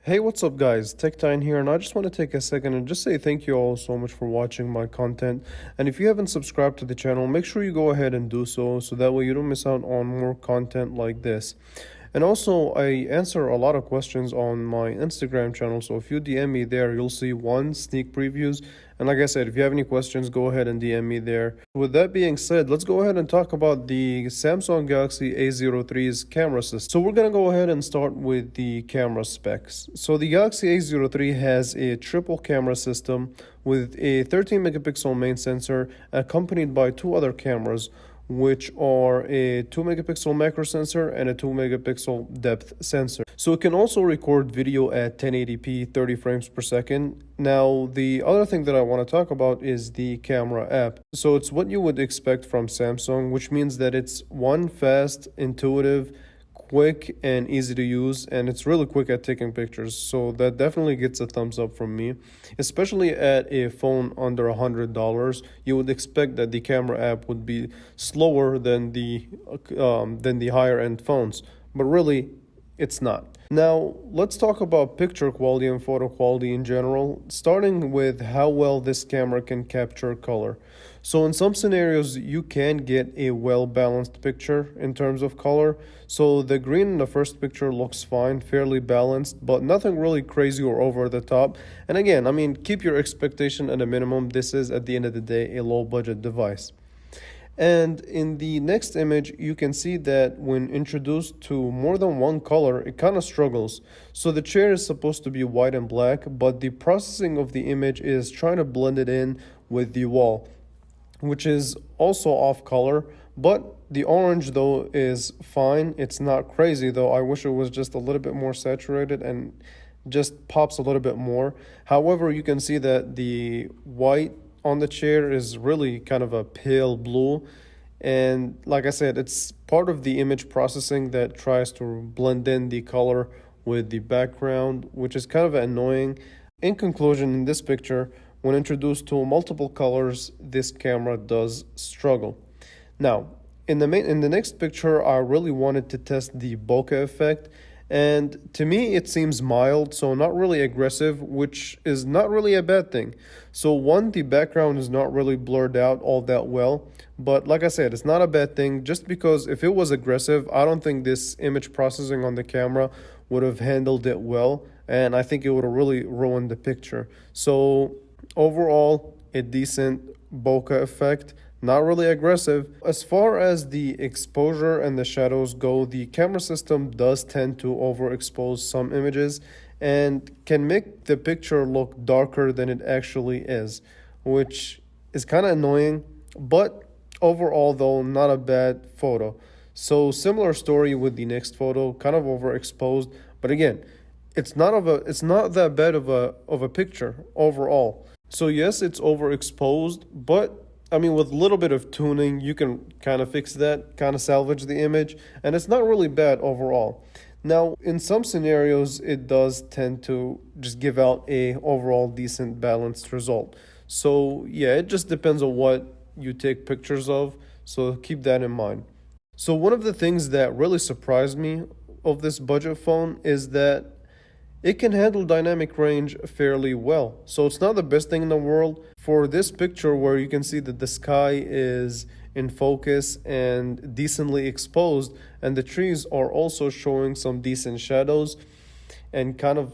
Hey, what's up, guys? Tech9 here, and I just want to take a second and just say thank you all so much for watching my content. And if you haven't subscribed to the channel, make sure you go ahead and do so that way you don't miss out on more content like this. And also, I answer a lot of questions on my Instagram channel, so if you DM me there, you'll see sneak previews. And like I said, if you have any questions, go ahead and DM me there. With that being said, let's go ahead and talk about the Samsung Galaxy A03's camera system. So we're going to go ahead and start with the camera specs. So the Galaxy A03 has a triple camera system with a 13 megapixel main sensor accompanied by two other cameras, which are a 2 megapixel macro sensor and a 2 megapixel depth sensor. So it can also record video at 1080p 30 frames per second. Now, the other thing that I want to talk about is the camera app. So it's what you would expect from Samsung, which means that it's fast, intuitive, quick and easy to use, and it's really quick at taking pictures, so that definitely gets a thumbs up from me. Especially at a phone under $100, you would expect that the camera app would be slower than the higher end phones, but really it's not. Now, let's talk about picture quality and photo quality in general, starting with how well this camera can capture color. So in some scenarios, you can get a well-balanced picture in terms of color. So the green in the first picture looks fine, fairly balanced, but nothing really crazy or over the top. And again, I mean, keep your expectation at a minimum. This is, at the end of the day, a low-budget device. And in the next image, you can see that when introduced to more than one color, it kind of struggles. So the chair is supposed to be white and black, but the processing of the image is trying to blend it in with the wall, which is also off color. But the orange, though, is fine. It's not crazy, though. I wish it was just a little bit more saturated and just pops a little bit more. However, you can see that the white on the chair is really kind of a pale blue, and like I said, it's part of the image processing that tries to blend in the color with the background, which is kind of annoying. In conclusion, in this picture, when introduced to multiple colors, this camera does struggle. Now, in the next picture, I really wanted to test the bokeh effect, and to me it seems mild, so not really aggressive, which is not really a bad thing. So one, the background is not really blurred out all that well, but like I said, it's not a bad thing, just because if it was aggressive, I don't think this image processing on the camera would have handled it well, and I think it would have really ruined the picture. So overall, a decent bokeh effect, not really aggressive. As far as the exposure and the shadows go, the camera system does tend to overexpose some images and can make the picture look darker than it actually is, which is kind of annoying, but overall, though, not a bad photo. So similar story with the next photo, kind of overexposed, but again, it's not that bad of a picture overall. So yes, it's overexposed, but I mean, with a little bit of tuning, you can kind of fix that, kind of salvage the image, and it's not really bad overall. Now, in some scenarios, it does tend to just give out a overall decent balanced result. So yeah, it just depends on what you take pictures of, so keep that in mind. So one of the things that really surprised me of this budget phone is that it can handle dynamic range fairly well. So it's not the best thing in the world. For this picture where you can see that the sky is in focus and decently exposed, and the trees are also showing some decent shadows and kind of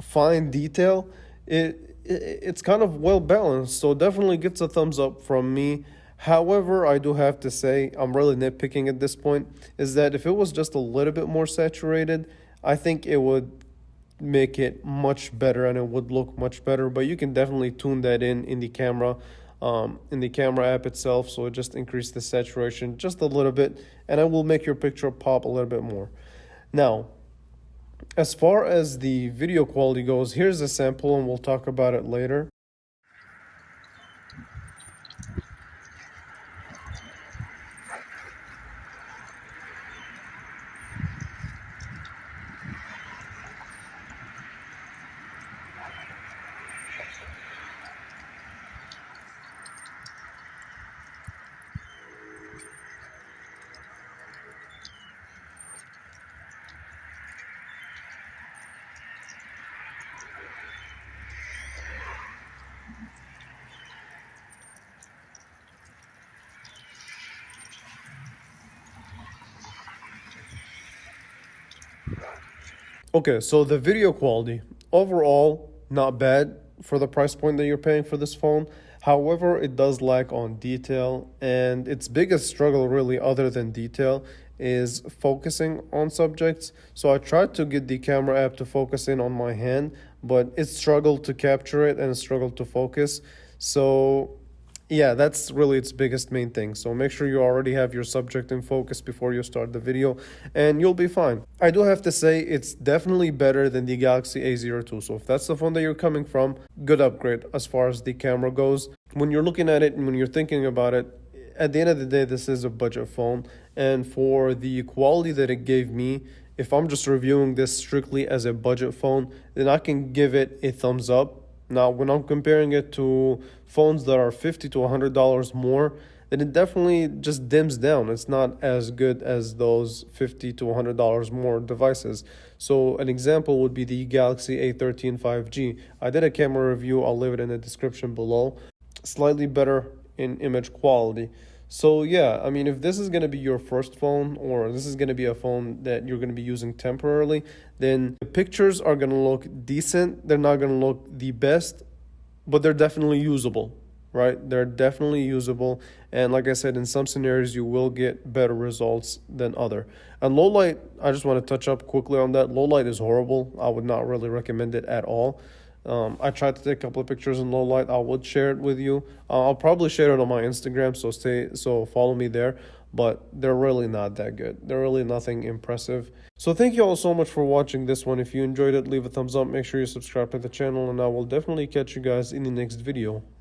fine detail, it's kind of well balanced. So definitely gets a thumbs up from me. However, I do have to say, I'm really nitpicking at this point, is that if it was just a little bit more saturated, I think it would make it much better and it would look much better. But you can definitely tune that in the camera app itself, so it just increase the saturation just a little bit, and it will make your picture pop a little bit more. Now, as far as the video quality goes, here's a sample and we'll talk about it later. Okay, so the video quality overall not bad for the price point that you're paying for this phone. However, it does lack on detail, and its biggest struggle, really, other than detail, is focusing on subjects. So I tried to get the camera app to focus in on my hand, but it struggled to capture it and it struggled to focus. So yeah, that's really its biggest main thing. So make sure you already have your subject in focus before you start the video and you'll be fine. I do have to say it's definitely better than the Galaxy A02. So if that's the phone that you're coming from, good upgrade as far as the camera goes. When you're looking at it and when you're thinking about it, at the end of the day, this is a budget phone. And for the quality that it gave me, if I'm just reviewing this strictly as a budget phone, then I can give it a thumbs up. Now, when I'm comparing it to phones that are $50 to $100 more, then it definitely just dims down. It's not as good as those $50 to $100 more devices. So, an example would be the Galaxy A13 5G. I did a camera review, I'll leave it in the description below. Slightly better in image quality. So yeah, I mean, if this is going to be your first phone or this is going to be a phone that you're going to be using temporarily, then the pictures are going to look decent. They're not going to look the best, but they're definitely usable, right? They're definitely usable. And like I said, in some scenarios, you will get better results than other. And low light, I just want to touch up quickly on that. Low light is horrible. I would not really recommend it at all. I tried to take a couple of pictures in low light. I would share it with you. I'll probably share it on my Instagram, so follow me there. But they're really not that good. They're really nothing impressive. So thank you all so much for watching this one. If you enjoyed it, leave a thumbs up. Make sure you subscribe to the channel, and I will definitely catch you guys in the next video.